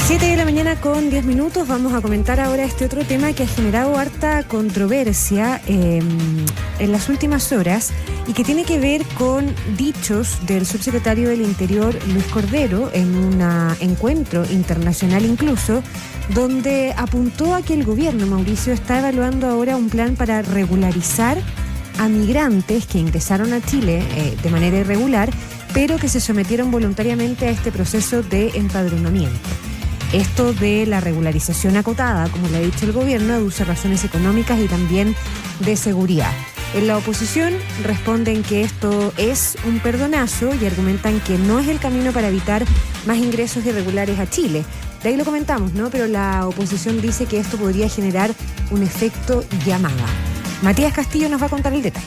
7 de la mañana con 10 minutos. Vamos a comentar ahora este otro tema que ha generado harta controversia en las últimas horas y que tiene que ver con dichos del subsecretario del Interior, Luis Cordero, en un encuentro internacional incluso, donde apuntó a que el gobierno, Mauricio, está evaluando ahora un plan para regularizar a migrantes que ingresaron a Chile de manera irregular, pero que se sometieron voluntariamente a este proceso de empadronamiento. Esto de la regularización acotada, como le ha dicho el gobierno, aduce razones económicas y también de seguridad. En la oposición responden que esto es un perdonazo y argumentan que no es el camino para evitar más ingresos irregulares a Chile. De ahí lo comentamos, ¿no? Pero la oposición dice que esto podría generar un efecto llamada. Matías Castillo nos va a contar el detalle.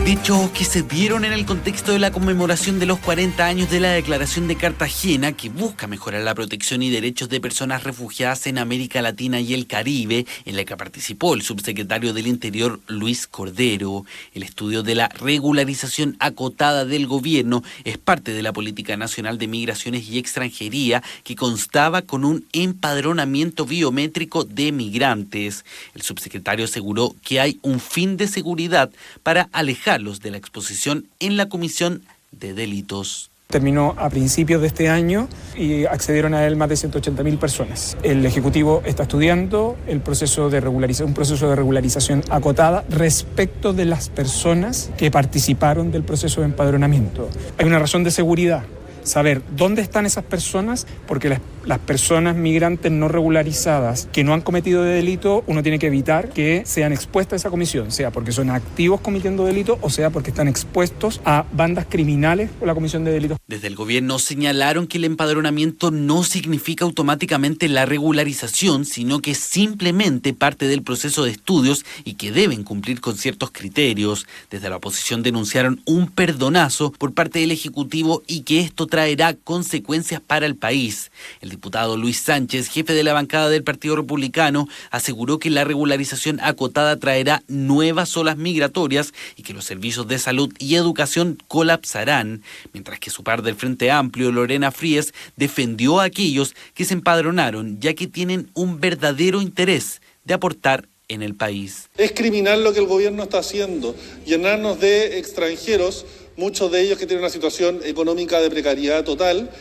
Dichos que se dieron en el contexto de la conmemoración de los 40 años de la Declaración de Cartagena, que busca mejorar la protección y derechos de personas refugiadas en América Latina y el Caribe, en la que participó el subsecretario del Interior Luis Cordero. El estudio de la regularización acotada del gobierno es parte de la Política Nacional de Migraciones y Extranjería, que constaba con un empadronamiento biométrico de migrantes. El subsecretario aseguró que hay un fin de seguridad para alejar de la exposición en la Comisión de Delitos. Terminó a principios de este año y accedieron a él más de 180.000 personas. El Ejecutivo está estudiando un proceso de regularización acotada respecto de las personas que participaron del proceso de empadronamiento. Hay una razón de seguridad. Saber dónde están esas personas, porque las personas migrantes no regularizadas que no han cometido delito, uno tiene que evitar que sean expuestas a esa comisión, sea porque son activos cometiendo delito o sea porque están expuestos a bandas criminales o la comisión de delitos. Desde el gobierno señalaron que el empadronamiento no significa automáticamente la regularización, sino que es simplemente parte del proceso de estudios y que deben cumplir con ciertos criterios. Desde la oposición denunciaron un perdonazo por parte del Ejecutivo y que esto traerá consecuencias para el país. El diputado Luis Sánchez, jefe de la bancada del Partido Republicano, aseguró que la regularización acotada traerá nuevas olas migratorias y que los servicios de salud y educación colapsarán, mientras que su par del Frente Amplio, Lorena Fríes, defendió a aquellos que se empadronaron, ya que tienen un verdadero interés de aportar en el país. Es criminal lo que el gobierno está haciendo, llenarnos de extranjeros, muchos de ellos que tienen una situación económica de precariedad total,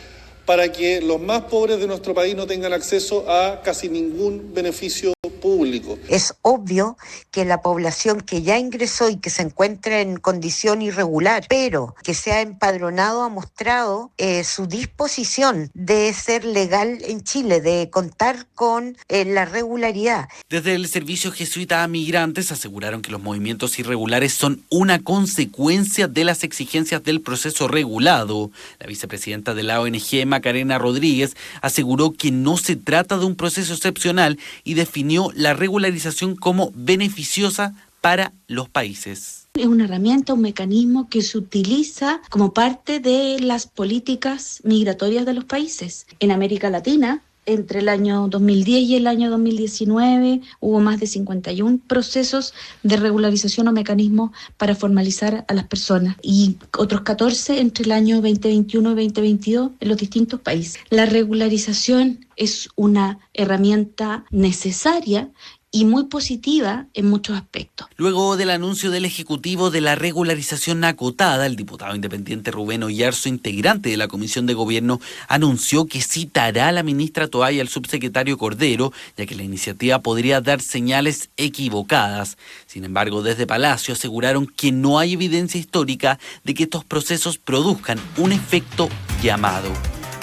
para que los más pobres de nuestro país no tengan acceso a casi ningún beneficio público. Es obvio que la población que ya ingresó y que se encuentra en condición irregular, pero que se ha empadronado, ha mostrado su disposición de ser legal en Chile, de contar con la regularidad. Desde el Servicio Jesuita a Migrantes aseguraron que los movimientos irregulares son una consecuencia de las exigencias del proceso regulado. La vicepresidenta de la ONG, Macarena Rodríguez, aseguró que no se trata de un proceso excepcional y definió la regularización como beneficiosa para los países. Es una herramienta, un mecanismo que se utiliza como parte de las políticas migratorias de los países. En América Latina, entre el año 2010 y el año 2019, hubo más de 51 procesos de regularización o mecanismos para formalizar a las personas y otros 14 entre el año 2021 y 2022 en los distintos países. La regularización es una herramienta necesaria y muy positiva en muchos aspectos. Luego del anuncio del Ejecutivo de la regularización acotada, el diputado independiente Rubén Oyarzo, integrante de la Comisión de Gobierno, anunció que citará a la ministra Toá y al subsecretario Cordero, ya que la iniciativa podría dar señales equivocadas. Sin embargo, desde Palacio aseguraron que no hay evidencia histórica de que estos procesos produzcan un efecto llamado.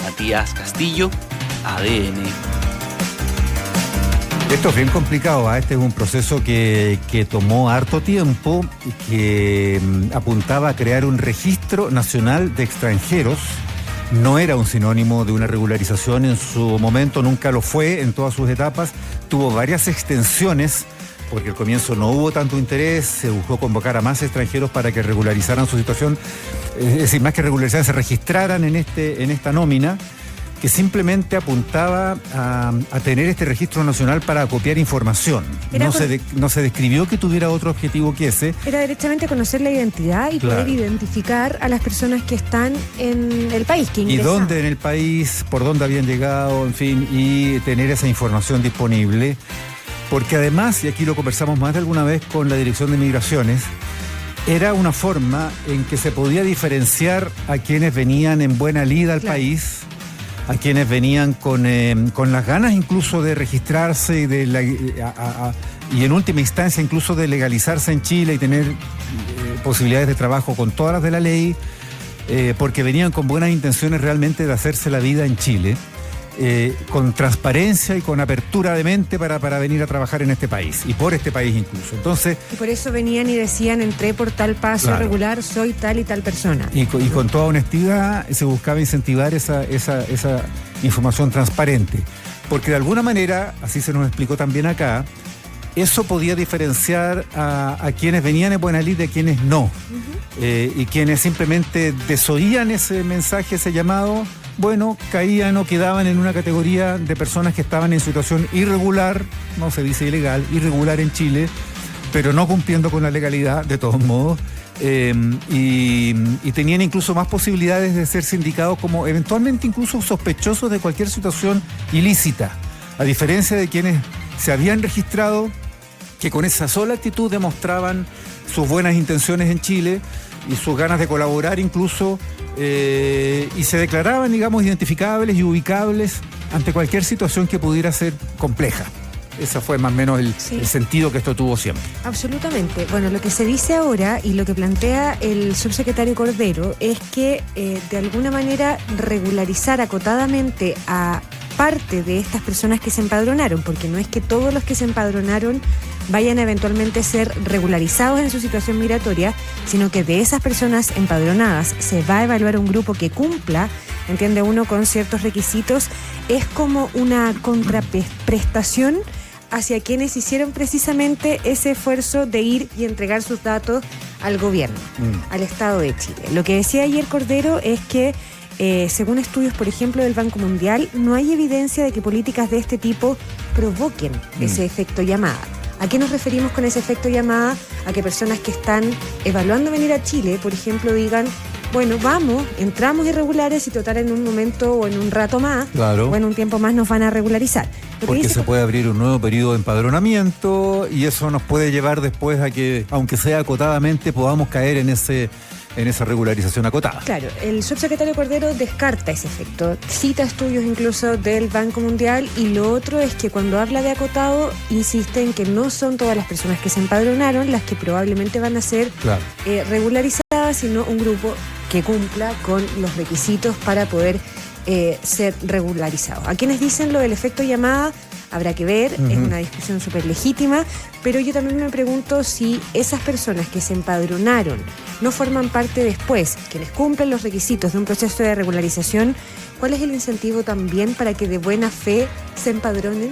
Matías Castillo, ADN. Esto es bien complicado, ¿eh? Este es un proceso que tomó harto tiempo y que apuntaba a crear un registro nacional de extranjeros. No era un sinónimo de una regularización en su momento, nunca lo fue en todas sus etapas. Tuvo varias extensiones porque al comienzo no hubo tanto interés, se buscó convocar a más extranjeros para que regularizaran su situación, es decir, más que regularizaran, se registraran en esta nómina. que simplemente apuntaba a tener este registro nacional para copiar información. No se describió que tuviera otro objetivo que ese. Era directamente conocer la identidad y poder identificar a las personas que están en el país, que ingresan. Y dónde en el país, por dónde habían llegado, en fin, y tener esa información disponible. Porque además, y aquí lo conversamos más de alguna vez con la Dirección de Migraciones, era una forma en que se podía diferenciar a quienes venían en buena lid al país, a quienes venían con las ganas incluso de registrarse y en última instancia incluso de legalizarse en Chile y tener posibilidades de trabajo con todas las de la ley, porque venían con buenas intenciones realmente de hacerse la vida en Chile, con transparencia y con apertura de mente para venir a trabajar en este país y por este país incluso. Entonces, y por eso venían y decían: entré por tal paso regular, soy tal y tal persona. Y con toda honestidad se buscaba incentivar esa información transparente, porque de alguna manera, así se nos explicó también acá, eso podía diferenciar a quienes venían en buena lid de quienes no. Y quienes simplemente desoían ese mensaje, ese llamado, bueno, caían o quedaban en una categoría de personas que estaban en situación irregular, no se dice ilegal, irregular en Chile, pero no cumpliendo con la legalidad de todos modos, y tenían incluso más posibilidades de ser sindicados como eventualmente incluso sospechosos de cualquier situación ilícita, a diferencia de quienes se habían registrado, que con esa sola actitud demostraban sus buenas intenciones en Chile y sus ganas de colaborar incluso, y se declaraban, digamos, identificables y ubicables ante cualquier situación que pudiera ser compleja. Ese fue más o menos el sentido que esto tuvo siempre. Absolutamente. Bueno, lo que se dice ahora y lo que plantea el subsecretario Cordero es que de alguna manera regularizar acotadamente a parte de estas personas que se empadronaron, porque no es que todos los que se empadronaron vayan a eventualmente ser regularizados en su situación migratoria, sino que de esas personas empadronadas se va a evaluar un grupo que cumpla, entiende uno, con ciertos requisitos. Es como una contraprestación hacia quienes hicieron precisamente ese esfuerzo de ir y entregar sus datos al gobierno, al Estado de Chile. Lo que decía ayer Cordero es que según estudios, por ejemplo, del Banco Mundial, no hay evidencia de que políticas de este tipo provoquen ese efecto llamada. ¿A qué nos referimos con ese efecto llamada? A que personas que están evaluando venir a Chile, por ejemplo, digan: bueno, vamos, entramos irregulares y total en un momento o en un rato más, o en un tiempo más nos van a regularizar. Porque se puede abrir un nuevo periodo de empadronamiento y eso nos puede llevar después a que, aunque sea acotadamente, podamos caer en esa regularización acotada. Claro, el subsecretario Cordero descarta ese efecto, cita estudios incluso del Banco Mundial, y lo otro es que cuando habla de acotado insiste en que no son todas las personas que se empadronaron las que probablemente van a ser regularizadas, sino un grupo que cumpla con los requisitos para poder ser regularizado. A quienes dicen lo del efecto llamada habrá que ver, es una discusión súper legítima, pero yo también me pregunto si esas personas que se empadronaron no forman parte después, quienes cumplen los requisitos de un proceso de regularización. ¿Cuál es el incentivo también para que de buena fe se empadronen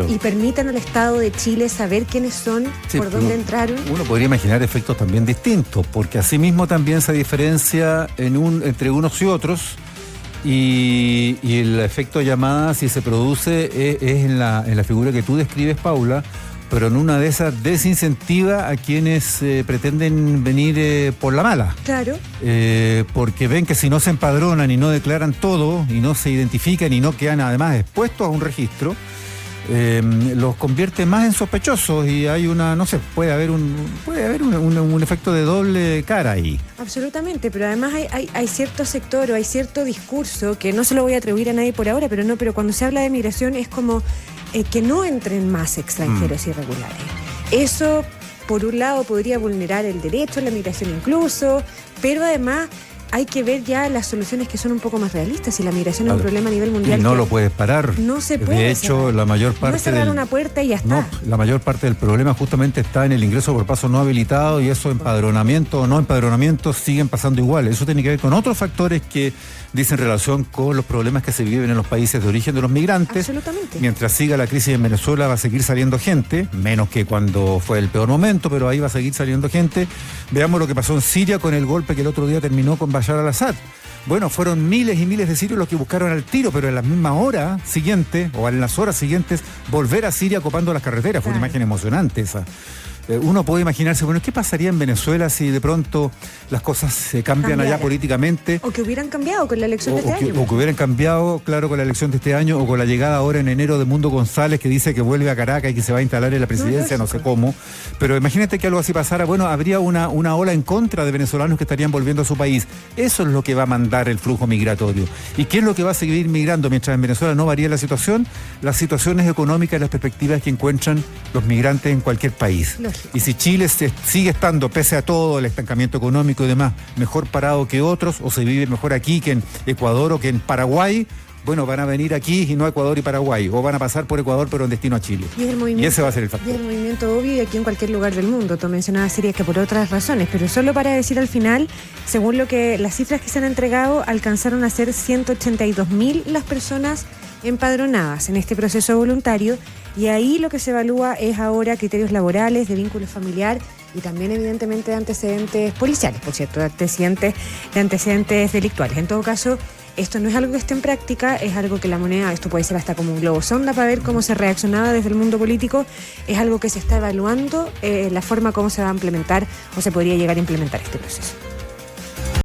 y permitan al Estado de Chile saber quiénes son, por dónde entraron? Uno podría imaginar efectos también distintos, porque asimismo también se diferencia entre unos y otros. Y el efecto llamada, si se produce, es en la figura que tú describes, Paula, pero en una de esas desincentiva a quienes pretenden venir por la mala. Claro. Porque ven que si no se empadronan y no declaran todo, y no se identifican y no quedan además expuestos a un registro, los convierte más en sospechosos y hay puede haber un efecto de doble cara ahí. Absolutamente, pero además hay cierto sector o hay cierto discurso que no se lo voy a atribuir a nadie por ahora, pero cuando se habla de migración es como que no entren más extranjeros irregulares. Eso, por un lado, podría vulnerar el derecho a la migración incluso, pero además hay que ver ya las soluciones que son un poco más realistas. Si la migración es un problema a nivel mundial, y no lo puedes parar. No se puede. De hecho, la mayor parte no es cerrar una puerta y ya está. No, la mayor parte del problema justamente está en el ingreso por paso no habilitado, y eso, empadronamiento o no empadronamiento, siguen pasando igual. Eso tiene que ver con otros factores que dicen relación con los problemas que se viven en los países de origen de los migrantes. Absolutamente. Mientras siga la crisis en Venezuela va a seguir saliendo gente, menos que cuando fue el peor momento, pero ahí va a seguir saliendo gente. Veamos lo que pasó en Siria con el golpe que el otro día terminó con Bashar al-Assad. Bueno, fueron miles y miles de sirios los que buscaron al tiro, pero en la misma hora siguiente, o en las horas siguientes, volver a Siria copando las carreteras. Fue una imagen emocionante esa. Uno puede imaginarse, bueno, ¿qué pasaría en Venezuela si de pronto las cosas se cambian allá políticamente? O que hubieran cambiado con la elección de este año. O que hubieran cambiado, claro, con la elección de este año, o con la llegada ahora en enero de Mundo González, que dice que vuelve a Caracas y que se va a instalar en la presidencia, no sé cómo. Pero imagínate que algo así pasara, bueno, habría una ola en contra de venezolanos que estarían volviendo a su país. Eso es lo que va a mandar el flujo migratorio. ¿Y qué es lo que va a seguir migrando mientras en Venezuela no varíe la situación? Las situaciones económicas y las perspectivas que encuentran los migrantes en cualquier país. Y si Chile sigue estando, pese a todo el estancamiento económico y demás, mejor parado que otros, o se vive mejor aquí que en Ecuador o que en Paraguay, bueno, van a venir aquí y no a Ecuador y Paraguay, o van a pasar por Ecuador pero en destino a Chile. Y ese va a ser el factor. Y es el movimiento obvio y aquí en cualquier lugar del mundo. Tú mencionabas Siria que por otras razones, pero solo para decir al final, según las cifras que se han entregado, alcanzaron a ser 182.000 las personas empadronadas en este proceso voluntario, y ahí lo que se evalúa es ahora criterios laborales, de vínculo familiar y también evidentemente de antecedentes policiales, por cierto, de antecedentes delictuales. En todo caso, esto no es algo que esté en práctica, es algo que la moneda, esto puede ser hasta como un globo sonda para ver cómo se reaccionaba desde el mundo político, es algo que se está evaluando, la forma como se va a implementar o se podría llegar a implementar este proceso.